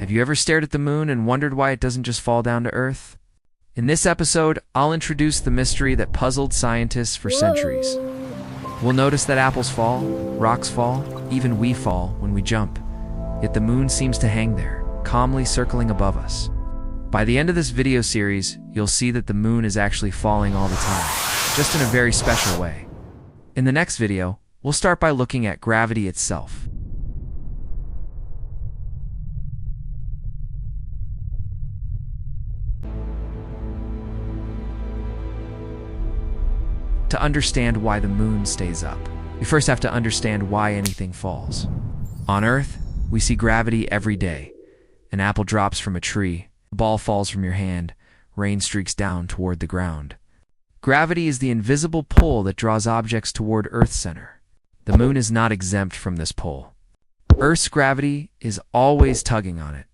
Have you ever stared at the moon and wondered why it doesn't just fall down to Earth? In this episode, I'll introduce the mystery that puzzled scientists for centuries. We'll notice that apples fall, rocks fall, even we fall when we jump. Yet the moon seems to hang there, calmly circling above us. By the end of this video series, you'll see that the moon is actually falling all the time, just in a very special way. In the next video, we'll start by looking at gravity itself. To understand why the moon stays up, we first have to understand why anything falls. On Earth, we see gravity every day. An apple drops from a tree, a ball falls from your hand, rain streaks down toward the ground. Gravity is the invisible pull that draws objects toward Earth's center. The moon is not exempt from this pull. Earth's gravity is always tugging on it.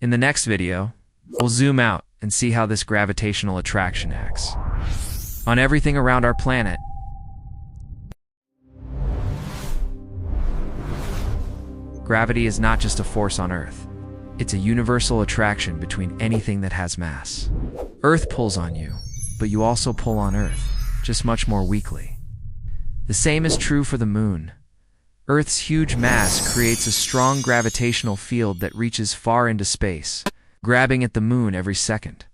In the next video, we'll zoom out and see how this gravitational attraction acts on everything around our planet. Gravity is not just a force on Earth. It's a universal attraction between anything that has mass. Earth pulls on you, but you also pull on Earth, just much more weakly. The same is true for the moon. Earth's huge mass creates a strong gravitational field that reaches far into space, grabbing at the moon every second.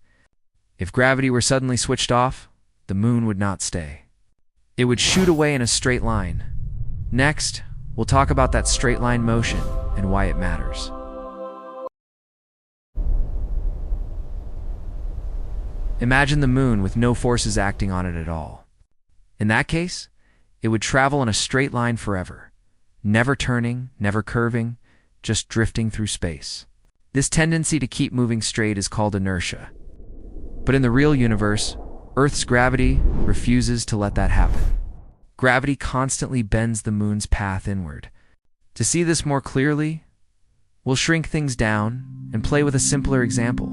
If gravity were suddenly switched off, the moon would not stay. It would shoot away in a straight line. Next, we'll talk about that straight line motion and why it matters. Imagine the moon with no forces acting on it at all. In that case, it would travel in a straight line forever, never turning, never curving, just drifting through space. This tendency to keep moving straight is called inertia. But in the real universe, Earth's gravity refuses to let that happen. Gravity constantly bends the moon's path inward. To see this more clearly, we'll shrink things down and play with a simpler example,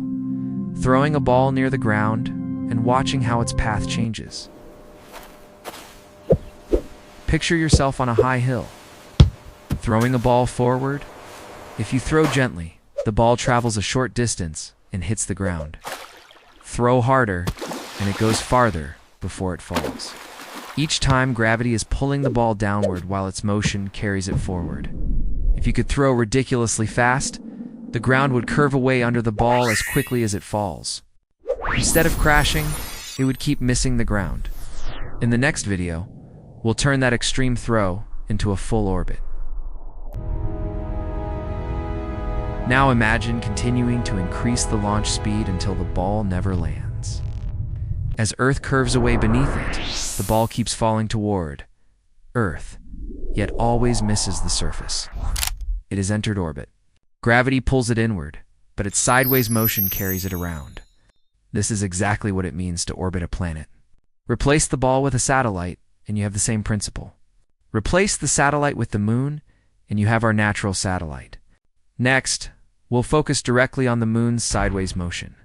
throwing a ball near the ground and watching how its path changes. Picture yourself on a high hill, throwing a ball forward. If you throw gently, the ball travels a short distance and hits the ground. Throw harder, and it goes farther before it falls. Each time, gravity is pulling the ball downward while its motion carries it forward. If you could throw ridiculously fast, the ground would curve away under the ball as quickly as it falls. Instead of crashing, it would keep missing the ground. In the next video, we'll turn that extreme throw into a full orbit. Now imagine continuing to increase the launch speed until the ball never lands. As Earth curves away beneath it, the ball keeps falling toward Earth, yet always misses the surface. It has entered orbit. Gravity pulls it inward, but its sideways motion carries it around. This is exactly what it means to orbit a planet. Replace the ball with a satellite, and you have the same principle. Replace the satellite with the moon, and you have our natural satellite. Next, we'll focus directly on the moon's sideways motion.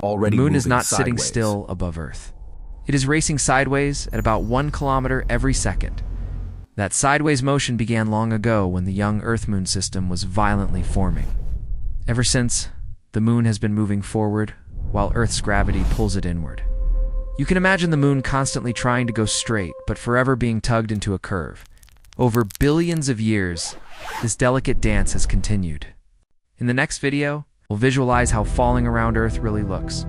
The moon is not sitting still above Earth. It is racing sideways at about 1 kilometer every second. That sideways motion began long ago when the young Earth-Moon system was violently forming. Ever since, the moon has been moving forward, while Earth's gravity pulls it inward. You can imagine the moon constantly trying to go straight, but forever being tugged into a curve. Over billions of years, this delicate dance has continued. In the next video, we'll visualize how falling around Earth really looks.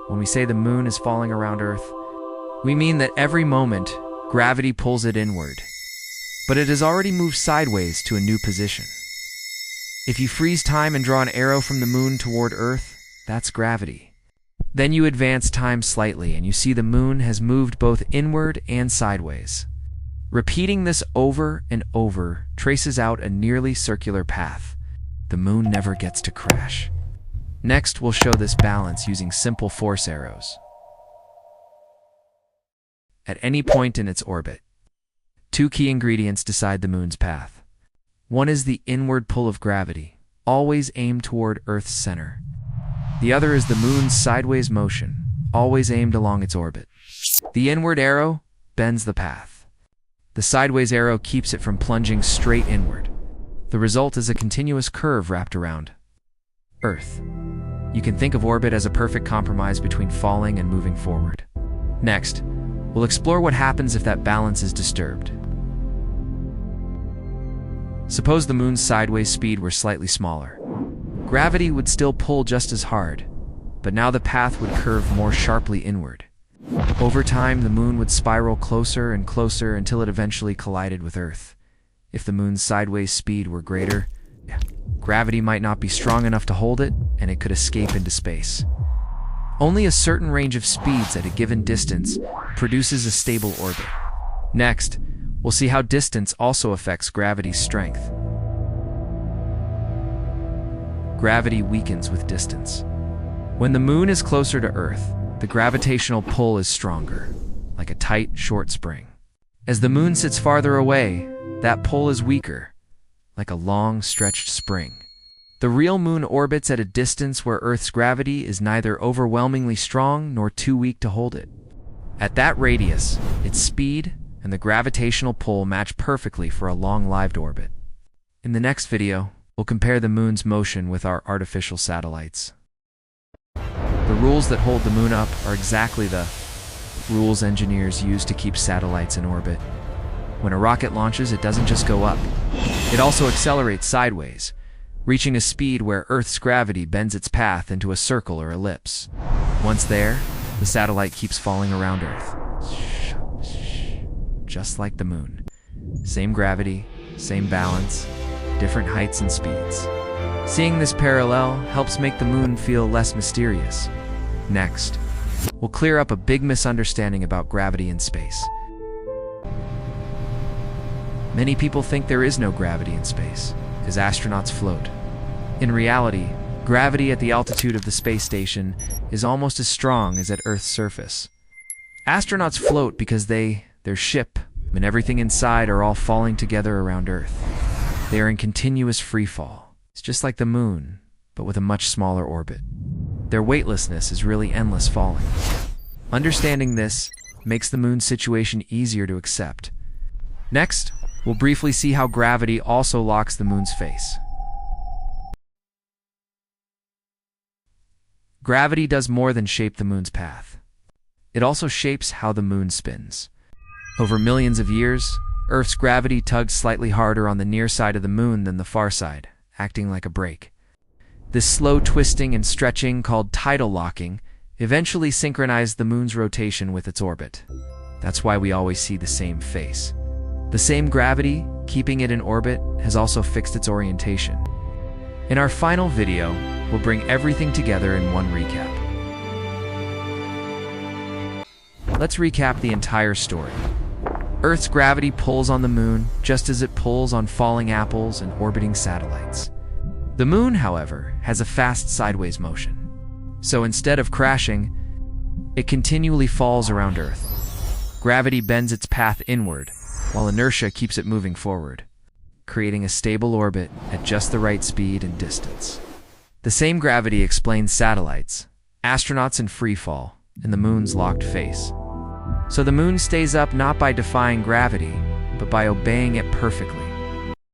When we say the moon is falling around Earth, we mean that every moment, gravity pulls it inward, but it has already moved sideways to a new position. If you freeze time and draw an arrow from the moon toward Earth, that's gravity. Then you advance time slightly and you see the moon has moved both inward and sideways. Repeating this over and over traces out a nearly circular path. The moon never gets to crash. Next, we'll show this balance using simple force arrows. At any point in its orbit, two key ingredients decide the moon's path. One is the inward pull of gravity, always aimed toward Earth's center. The other is the moon's sideways motion, always aimed along its orbit. The inward arrow bends the path. The sideways arrow keeps it from plunging straight inward. The result is a continuous curve wrapped around Earth. You can think of orbit as a perfect compromise between falling and moving forward. Next, we'll explore what happens if that balance is disturbed. Suppose the moon's sideways speed were slightly smaller. Gravity would still pull just as hard, but now the path would curve more sharply inward. Over time, the moon would spiral closer and closer until it eventually collided with Earth. If the moon's sideways speed were greater, gravity might not be strong enough to hold it, and it could escape into space. Only a certain range of speeds at a given distance produces a stable orbit. Next, we'll see how distance also affects gravity's strength. Gravity weakens with distance. When the moon is closer to Earth, the gravitational pull is stronger, like a tight, short spring. As the moon sits farther away, that pull is weaker, like a long, stretched spring. The real moon orbits at a distance where Earth's gravity is neither overwhelmingly strong nor too weak to hold it. At that radius, its speed and the gravitational pull match perfectly for a long-lived orbit. In the next video, we'll compare the moon's motion with our artificial satellites. The rules that hold the moon up are exactly the rules engineers use to keep satellites in orbit. When a rocket launches, it doesn't just go up. It also accelerates sideways, reaching a speed where Earth's gravity bends its path into a circle or ellipse. Once there, the satellite keeps falling around Earth. Just like the moon. Same gravity, same balance, different heights and speeds. Seeing this parallel helps make the moon feel less mysterious. Next, we'll clear up a big misunderstanding about gravity in space. Many people think there is no gravity in space, as astronauts float. In reality, gravity at the altitude of the space station is almost as strong as at Earth's surface. Astronauts float because their ship and everything inside are all falling together around Earth. They are in continuous free fall. It's just like the moon, but with a much smaller orbit. Their weightlessness is really endless falling. Understanding this makes the moon's situation easier to accept. Next, we'll briefly see how gravity also locks the moon's face. Gravity does more than shape the moon's path. It also shapes how the moon spins. Over millions of years, Earth's gravity tugs slightly harder on the near side of the moon than the far side, acting like a brake. This slow twisting and stretching, called tidal locking, eventually synchronized the moon's rotation with its orbit. That's why we always see the same face. The same gravity, keeping it in orbit, has also fixed its orientation. In our final video, we'll bring everything together in one recap. Let's recap the entire story. Earth's gravity pulls on the moon just as it pulls on falling apples and orbiting satellites. The moon, however, has a fast sideways motion. So instead of crashing, it continually falls around Earth. Gravity bends its path inward, while inertia keeps it moving forward, creating a stable orbit at just the right speed and distance. The same gravity explains satellites, astronauts in free fall, and the moon's locked face. So the moon stays up not by defying gravity, but by obeying it perfectly.